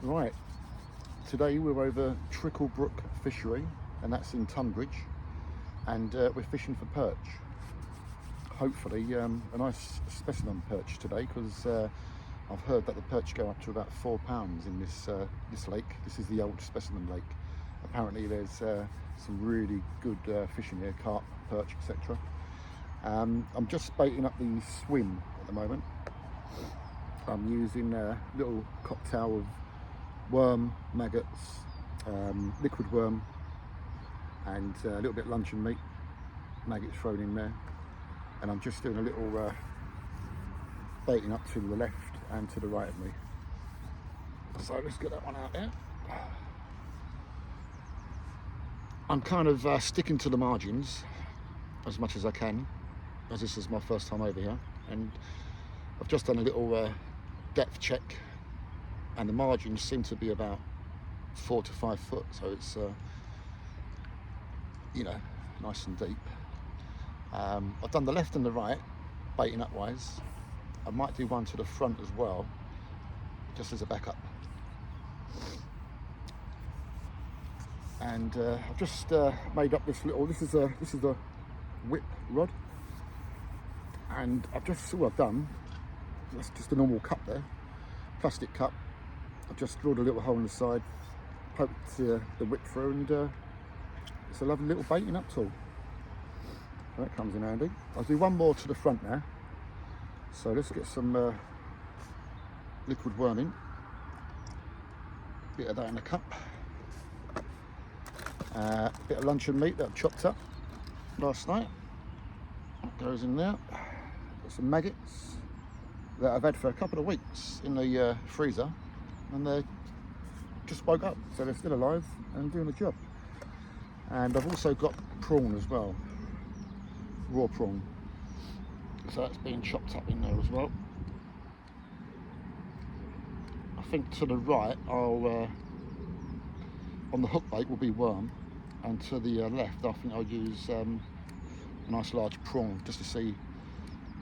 Right, today we're over TRICKLEBROOK Fishery, and that's in Tunbridge, and we're fishing for perch. Hopefully a nice specimen perch today, because I've heard that the perch go up to about £4 in this lake. This is the old specimen lake. Apparently there's some really good fishing here, carp, perch, etc. I'm just baiting up the swim at the moment. I'm using a little cocktail of worm, maggots, liquid worm, and a little bit of luncheon meat, maggots thrown in there. And I'm just doing a little baiting up to the left and to the right of me. So let's get that one out there. I'm kind of sticking to the margins as much as I can, as this is my first time over here, and I've just done a little depth check, and the margins seem to be about 4 to 5 foot, so it's you know, nice and deep. I've done the left and the right baiting up wise. I might do one to the front as well, just as a backup. And I've just made up this little, this is a whip rod, and I've just, all I've done, that's just a normal cup there, plastic cup. I've just drilled a little hole in the side, poked the whip through, and it's a lovely little baiting up tool. So that comes in handy. I'll do one more to the front now. So let's get some liquid worm in. Bit of that in the cup. Bit of luncheon meat that I've chopped up last night. That goes in there. Got some maggots that I've had for a couple of weeks in the freezer, and they just woke up, so they're still alive and doing the job. And I've also got prawn as well, raw prawn, so that's being chopped up in there as well. I think to the right, I'll on the hook bait will be worm, and to the left I think I'll use a nice large prawn, just to see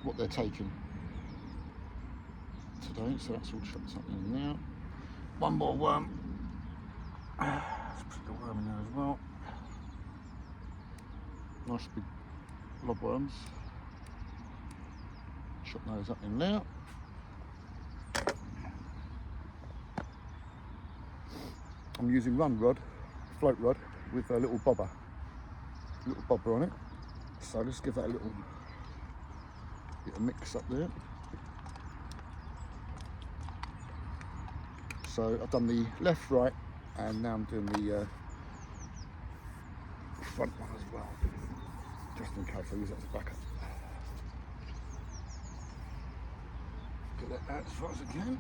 what they're taking today. So that's all chopped up in there. One more worm. Let's put the worm in there as well. Nice big lob worms. Chop those up in there. I'm using run rod, float rod, with a little bobber on it. So let's give that a little bit of mix up there. So I've done the left, right, and now I'm doing the front one as well, just in case I use that as a backup. Get that out as far as I can.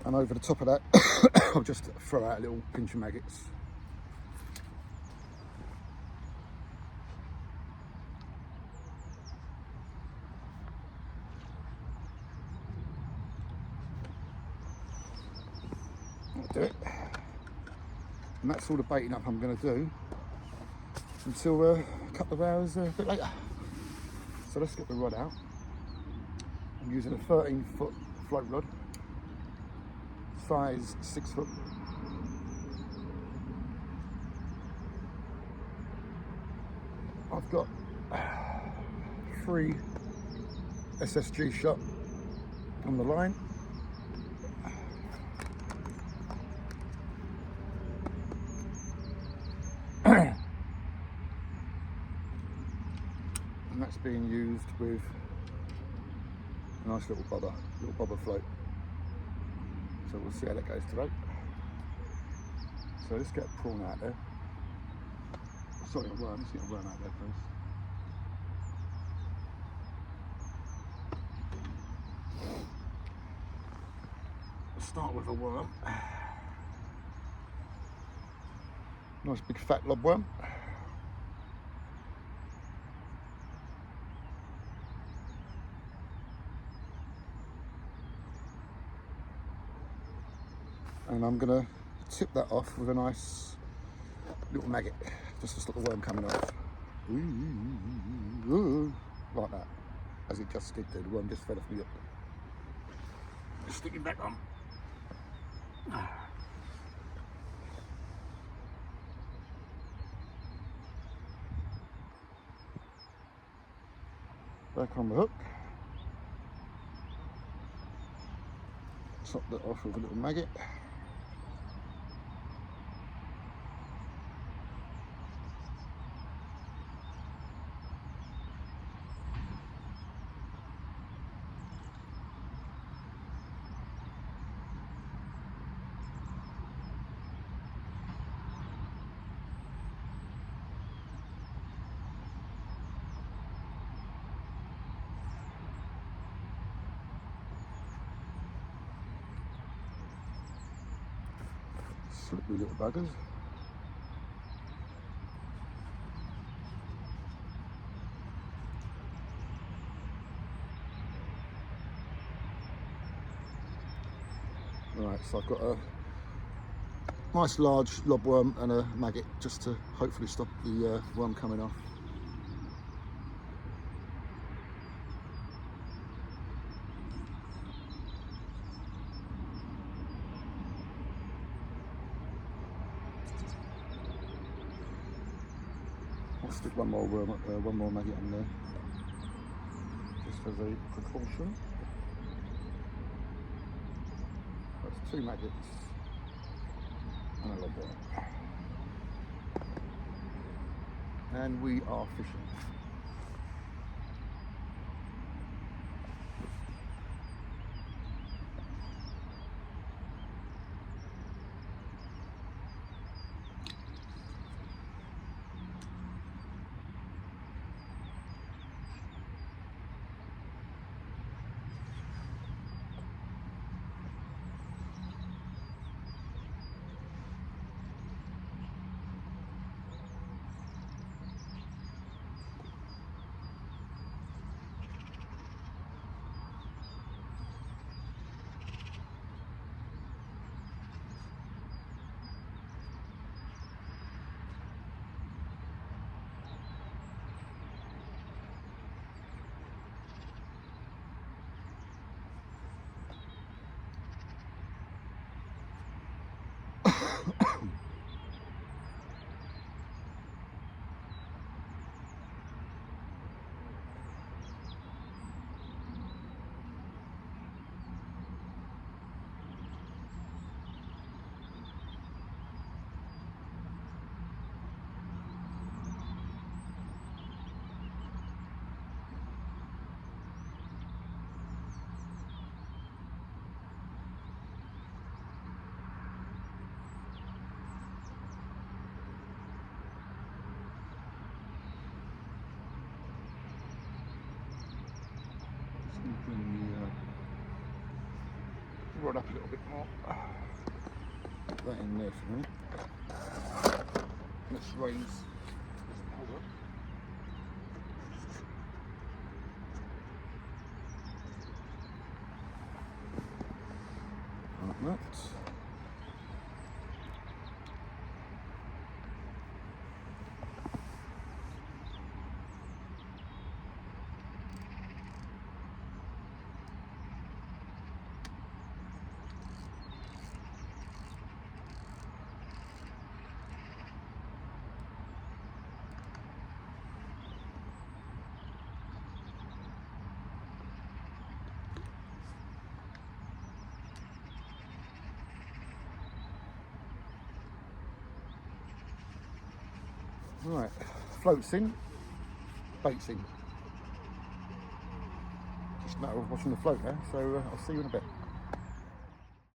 And over the top of that, I'll just throw out a little pinch of maggots. That'll do it. And that's all the baiting up I'm going to do until a couple of hours a bit later. So let's get the rod out. I'm using a 13-foot float rod, size 6 foot. I've got 3 SSG shot on the line. And that's being used with a nice little bobber float. So we'll see how that goes today. So let's get a prawn out there. Sorry, a worm. Let's get a worm out there first. We'll start with a worm. Nice big fat lob worm. and I'm going to tip that off with a nice little maggot. Just this little worm coming off. Ooh, like that. As it just did do, the worm just fell off me up. Just sticking back on. Back on the hook. Top that off with a little maggot. Slippery little buggers. Right, so I've got a nice large lobworm and a maggot just to hopefully stop the worm coming off. I'll stick one more maggot on there, just as a precaution. That's 2 maggots and a lobworm, and we are fishing. Bring the rod up a little bit more. Put that in there for me. Let's raise this hold up. Like that. Right, floats in, baits in. Just a matter of watching the float now, so I'll see you in a bit.